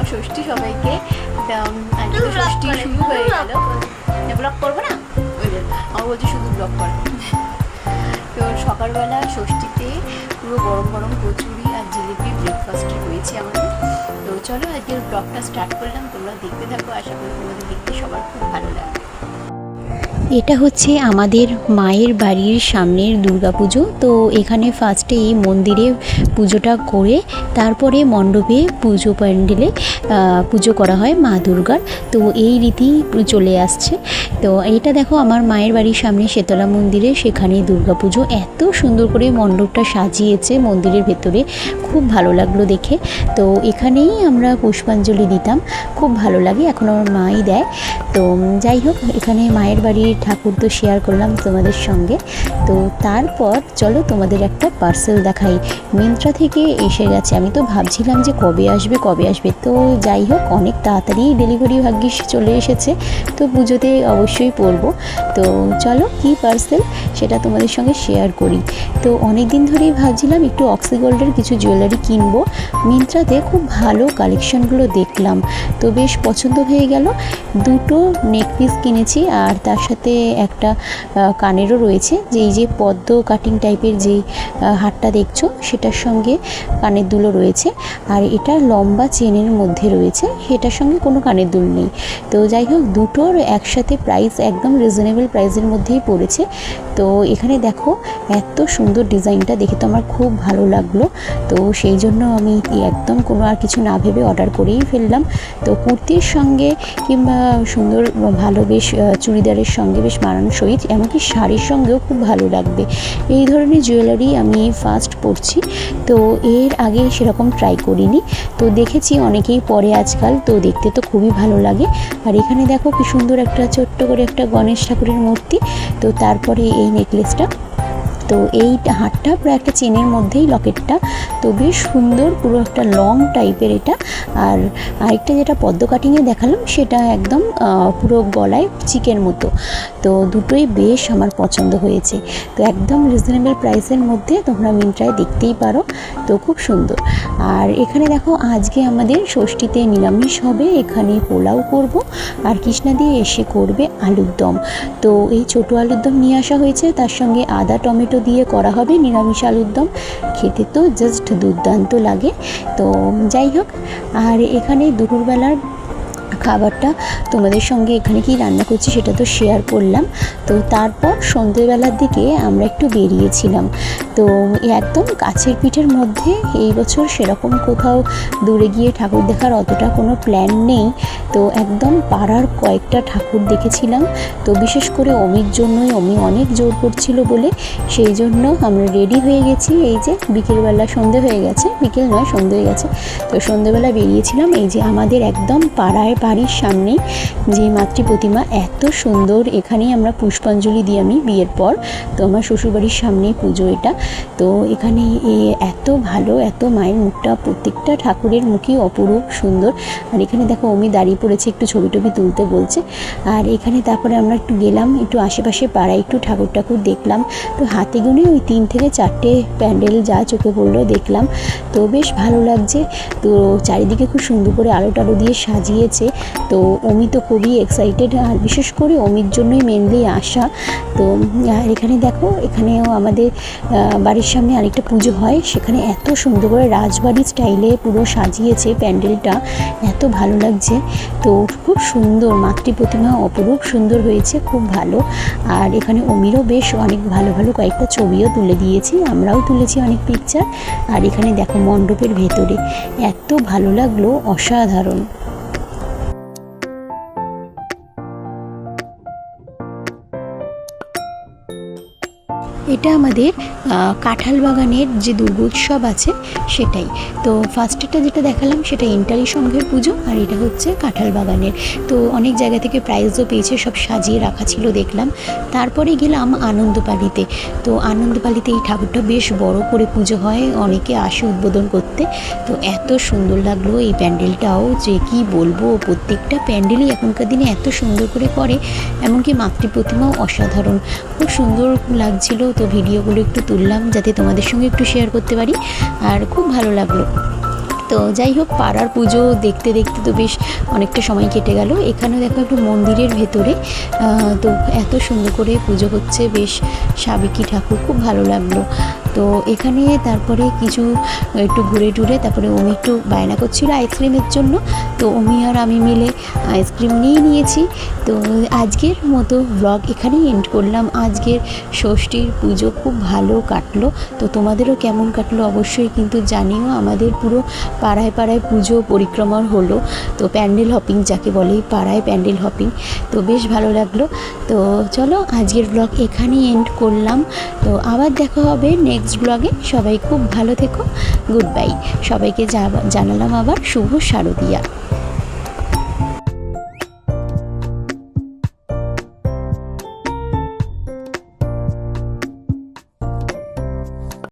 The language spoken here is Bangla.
আমার ষষ্ঠী সবাইকে। আজকে তো ষষ্ঠী শুরু হয়ে গেল, ব্লগ করবো না, ওই জন্য আমার বলছে শুধু ব্লগ করে। তো সকালবেলা ষষ্ঠীতে পুরো গরম গরম কচুরি আর জিলিপি ব্রেকফাস্টে রয়েছে আমাদের। তো চলো আজকের ব্লগটা স্টার্ট করলাম, তোমরা দেখতে থাকো, আশা করি তোমাদের দেখতে সবার খুব ভালো লাগবে। এটা হচ্ছে আমাদের মায়ের বাড়ির সামনের দুর্গাপুজো। তো এখানে ফার্স্টেই মন্দিরে পুজোটা করে তারপরে মণ্ডপে পুজো প্যান্ডেলে পুজো করা হয় মা দুর্গার। তো এই রীতি চলে আসছে। তো এটা দেখো আমার মায়ের বাড়ির সামনে শীতলা মন্দিরে, সেখানে দুর্গাপুজো এত সুন্দর করে মণ্ডপটা সাজিয়েছে মন্দিরের ভেতরে, খুব ভালো লাগলো দেখে। তো এখানেই আমরা পুষ্পাঞ্জলি দিতাম, খুব ভালো লাগে, এখন আমার মাই দেয়। তো যাই হোক, এখানে মায়ের বাড়ির ঠাকুর তো শেয়ার করলাম তোমাদের সঙ্গে। তো তারপর চলো তোমাদের একটা পার্সেল দেখাই, মিন্ত্রা থেকে এসে গেছে। আমি তো ভাবছিলাম যে কবে আসবে, তো যাই হোক অনেক তাড়াতাড়ি ডেলিভারি ভাগ্যিস চলে এসেছে। তো পুজোতে অবশ্যই পরবো। তো চলো কি পার্সেল সেটা তোমাদের সঙ্গে শেয়ার করি। তো অনেক দিন ধরেই ভাবছিলাম একটু অক্সিগোল্ডের কিছু জুয়েলারি কিনবো। মিন্ত্রাতে খুব ভালো কালেকশনগুলো দেখলাম, তো বেশ পছন্দ হয়ে গেল। দুটো নেক পিস কিনেছি, আর তার সাথে একটা কানেরও রয়েছে, যে এই যে পদ্ম কাটিং টাইপের যেই হারটা দেখছো সেটার সঙ্গে কানের দুলও রয়েছে, আর এটা লম্বা চেনের মধ্যে রয়েছে, সেটার সঙ্গে কোনো কানের দুল নেই। তো যাই হোক দুটোর একসাথে প্রাইস একদম রিজনেবল প্রাইসের মধ্যেই পড়েছে। তো এখানে দেখো এত সুন্দর ডিজাইনটা দেখে তো আমার খুব ভালো লাগলো। তো সেই জন্য আমি একদম কোনো আর কিছু না ভেবে অর্ডার করেই ফেললাম। তো কুর্তির সঙ্গে কিংবা সুন্দর ভালো বেশ চুড়িদারের সঙ্গে বেশ মানানসই, এমনকি শাড়ির সঙ্গেও খুব ভালো লাগবে। এই ধরনের জুয়েলারি আমি ফার্স্ট পরছি, তো এর আগে সেরকম ট্রাই করিনি। তো দেখেছি অনেকেই পরে আজকাল, তো দেখতে তো খুবই ভালো লাগে। আর এখানে দেখো কি সুন্দর একটা ছোট্ট করে একটা গণেশ ঠাকুরের মূর্তি। তো তারপরে এই নেকলেসটা, তো এই হারটা প্রায় একটা চেনের মধ্যেই লকেটটা, তো বেশ সুন্দর, পুরো একটা লং টাইপের এটা। আর আরেকটা যেটা পদ্ম কাটিংয়ে দেখালাম সেটা একদম পুরো গলায় চিকের মতো। তো দুটোই বেশ আমার পছন্দ হয়েছে। তো একদম রিজনেবল প্রাইসের মধ্যে তোমরা মিন্ত্রায় দেখতেই পারো, তো খুব সুন্দর। আর এখানে দেখো আজকে আমাদের ষষ্ঠীতে নিরামিষ হবে, এখানে পোলাও করব, আর কৃষ্ণা দিয়ে এসে করবে আলুর দম। তো এই ছোটো আলুর দম নিয়ে আসা হয়েছে, তার সঙ্গে আদা টমেটো দিয়ে করা হবে নিরামিষ আলুর দম। খেতে তো জাস্ট দুর্দান্ত লাগে। তো যাই হোক, আর এখানে দুপুরবেলার খাবারটা তোমাদের সঙ্গে এখানে কি রান্না করছি সেটা তো শেয়ার করলাম। তো তারপর সন্ধ্যেবেলার দিকে আমরা একটু বেরিয়েছিলাম। তো একদম কাছের পিঠের মধ্যে এই বছর সেরকম কোথাও দূরে গিয়ে ঠাকুর দেখার অতটা কোনো প্ল্যান নেই। তো একদম পাড়ার কয়েকটা ঠাকুর দেখেছিলাম। তো বিশেষ করে অমির জন্যই, অমি অনেক জোর করছিল বলে সেই জন্য আমরা রেডি হয়ে গেছি। এই যে বিকেলবেলা, সন্ধে হয়ে গেছে, বিকেল নয় সন্ধে হয়ে গেছে। তো সন্ধেবেলা বেরিয়েছিলাম। এই যে আমাদের একদম বাড়ির সামনেই যে মাতৃ প্রতিমা এত সুন্দর, এখানেই আমরা পুষ্পাঞ্জলি দিই আমি বিয়ের পর। তো আমার শ্বশুরবাড়ির সামনেই পুজো এটা। তো এখানে এত ভালো, এত মায়ের মুখটা, প্রত্যেকটা ঠাকুরের মুখই অপরূপ সুন্দর। আর এখানে দেখো অমি দাঁড়িয়ে পড়েছে, একটু ছবি টবি তুলতে বলছে। আর এখানে তারপরে আমরা একটু গেলাম, একটু আশেপাশে পাড়ায় একটু ঠাকুর দেখলাম। তো হাতে গুনে ওই 3 থেকে 4টে প্যান্ডেল যা চোখে পড়লো দেখলাম। তো বেশ ভালো লাগছে। তো চারিদিকে খুব সুন্দর করে আলো টালো দিয়ে সাজিয়েছে। তো অমি তো খুবই এক্সাইটেড, আর বিশেষ করে অমির জন্যই মেনলি আসা। তো আর এখানে দেখো, এখানেও আমাদের বাড়ির সামনে আরেকটা পুজো হয়, সেখানে এত সুন্দর করে রাজবাড়ি স্টাইলে পুরো সাজিয়েছে প্যান্ডেলটা, এত ভালো লাগছে। তো খুব সুন্দর, মাতৃ প্রতিমা অপরূপ সুন্দর হয়েছে, খুব ভালো। আর এখানে অমিরও বেশ অনেক ভালো ভালো কয়েকটা ছবিও তুলে দিয়েছি, আমরাও তুলেছি অনেক পিকচার। আর এখানে দেখো মণ্ডপের ভেতরে এত ভালো লাগলো, অসাধারণ। এটা আমাদের কাঁঠাল বাগানের যে দুর্গোৎসব আছে সেটাই। তো ফার্স্টেরটা যেটা দেখালাম সেটা এন্টালি সংঘের পুজো, আর এটা হচ্ছে কাঁঠাল বাগানের। তো অনেক জায়গা থেকে প্রাইজও পেয়েছে, সব সাজিয়ে রাখা ছিল দেখলাম। তারপরে গেলাম আনন্দপালিতে। তো আনন্দপালিতে এই ঠাকুরটা বেশ বড় করে পুজো হয়, অনেকে আসে উদ্বোধন করতে। তো এত সুন্দর লাগলো এই প্যান্ডেলটাও, যে কি বলবো, প্রত্যেকটা প্যান্ডেলই এখনকার দিনে এত সুন্দর করে করে, এমনকি মাতৃ প্রতিমাও অসাধারণ, খুব সুন্দর লাগছিল। তো ভিডিওগুলো একটু তুললাম যাতে তোমাদের সঙ্গে একটু শেয়ার করতে পারি, আর খুব ভালো লাগলো। তো যাই হোক, পাড়ার পুজো দেখতে দেখতে তো বেশ অনেকটা সময় কেটে গেল। এখানেও দেখো একটু মন্দিরের ভেতরে তো এত সুন্দর করে পুজো হচ্ছে, বেশ সাবেকি ঠাকুর, খুব ভালো লাগলো। তো এখানে তারপরে কিছু একটু ঘুরে টুরে তারপরে ওমি একটু বায়না করছিল আইসক্রিমের জন্য, তো ওমি আর আমি মিলে আইসক্রিম নিয়ে নিয়েছি। তো আজকের মতো ব্লগ এখানেই এন্ড করলাম। আজকের ষষ্ঠীর পুজো খুব ভালো কাটলো। তো তোমাদেরও কেমন কাটলো অবশ্যই কিন্তু জানিও। আমাদের পুরো পাড়ায় পাড়ায় পুজো পরিক্রমা হলো, তো প্যান্ডেল হপিং যাকে বলে, পাড়ায় প্যান্ডেল হপিং, তো বেশ ভালো লাগলো। তো চলো আজকের ব্লগ এখানেই এন্ড করলাম। তো আবার দেখা হবে নেক্সট ব্লগে। সবাই খুব ভালো থেকো, গুড বাই। সবাইকে জানালাম আবার শুভ শারদিয়া।